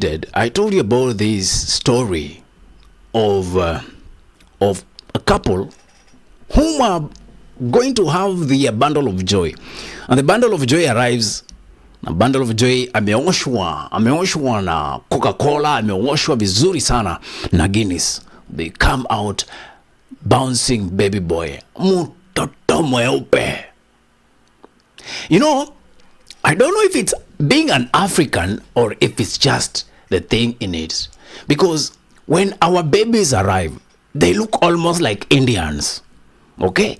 Unedited, I told you about this story of a couple whom are going to have the bundle of joy, and the bundle of joy arrives. A bundle of joy ameoshwa na Coca-Cola, ameoshwa vizuri sana na Guinness. They come out bouncing baby boy, mtoto mweupe. You know, I don't know if it's being an African or if it's just the thing in it, because when our babies arrive, they look almost like Indians. Okay,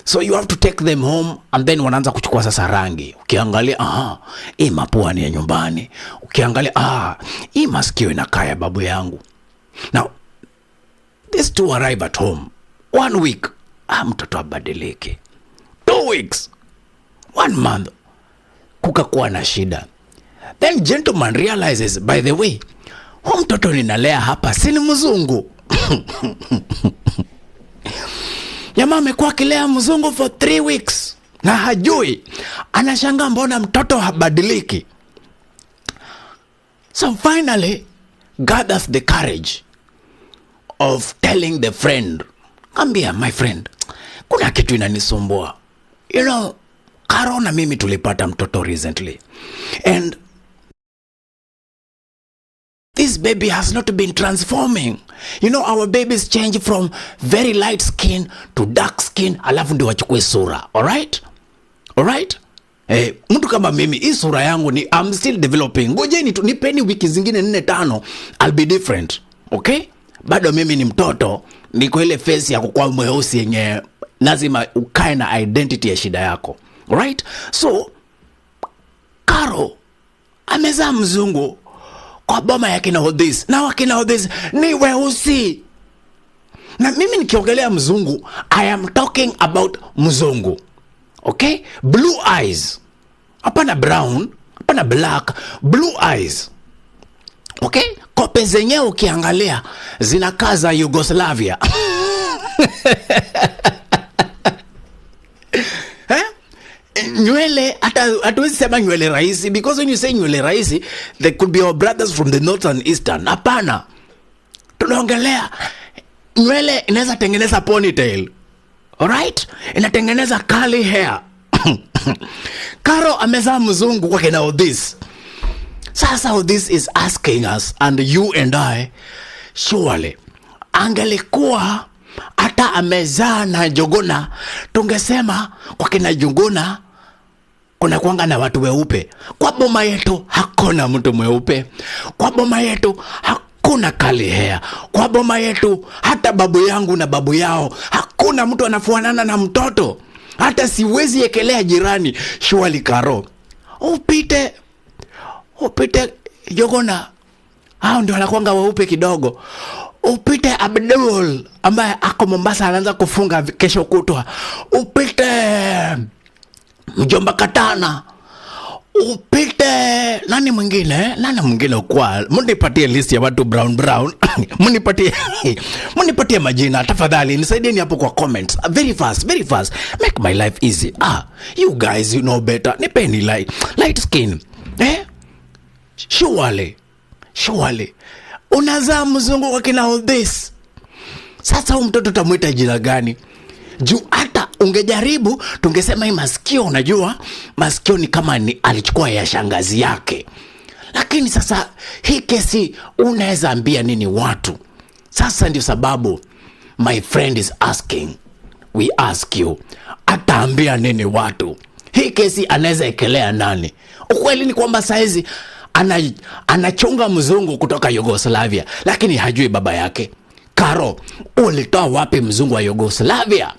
so you have to take them home, and then wanaanza kuchukua sasa rangi. Ukiangalia hii mapua ni ya nyumbani, ukiangalia hii masikio inakaa ya babu yangu. Now these two arrive at home. 1 week, mtoto abadilike. 2 weeks, 1 month, kukakuwa na shida. Then gentleman realizes, by the way, mtoto ninalea hapa si ni mzungu. Jamaa amekuwa akilea mzungu for 3 weeks na hajui. Anashangaa mbona mtoto habadiliki. So finally gathers the courage of telling the friend, ambia, my friend, kuna kitu inanisumbua. You know, Karo na mimi tulipata mtoto recently, and this baby has not been transforming. You know, our babies change from very light skin to dark skin, alafu ndio wachukue sura. Alright? Alright? Mtu kama mimi, hii sura yangu ni I'm still developing. Ngojeni tu nipeni wiki zingine 4-5, I'll be different. Okay? Bado mimi ni mtoto, niko ile face ya kukua mweusi yenye lazima ukae na identity ya shida yako. Alright? So Karo amezaa mzungu kwa boma ya kina Hodis. Na wakina Hodis ni weusi. Na mimi nikiongelea mzungu, I am talking about mzungu. Okay? Blue eyes. Hapana brown, hapana black, blue eyes. Okay? Kope zenyewe ukiangalia zinakaa za Yugoslavia. Nywele, hatuwezi sema nywele rahisi, because when you say nywele rahisi, they could be our brothers from the north and eastern. Hapana. Tunaongelea nywele inaweza tengeneza ponytail. Alright? Inatengeneza curly hair. Karo amezaa mzungu kwa kina Odis. Sasa Odis is asking us, and you and I, surely angelikuwa hata amezaa na Njuguna, tungesema kwa kina Njuguna kuna kuanga na watu weupe. Kwa boma yetu hakuna mtu mweupe. Kwa boma yetu hakuna curly hair. Kwa boma yetu hata babu yangu na babu yao hakuna mtu anafuanana na mtoto. Hata siwezi ekelea jirani. Surely Karo, upite Njuguna, hao ndio wanakuanga weupe kidogo. Upite Abdul ambaye ako Mombasa anaanza kufunga kesho kutwa. Upite mjomba Katana. Upite nani mwingine kwa munipatie list ya watu brown. Munipatie majina tafadhali, nisaidieni hapo kwa comments. Very fast, make my life easy. You guys, you know better. Nipeni light skin. Surely unazaa mzungu kwa kina all this. Sasa huyu mtoto tamuita jina gani? Juu hata ungejaribu tungesema hii masikio, unajua masikio ni kama ni alichukua ya shangazi yake. Lakini sasa hii kesi unaweza ambia nini watu? Sasa ndio sababu my friend is asking, we ask you, ataambia nini watu? Hii kesi anaweza ekelea nani? Ukweli ni kwamba saizi anachunga mzungu kutoka Yugoslavia, lakini hajui baba yake. Karo, ulitoa wapi mzungu wa Yugoslavia?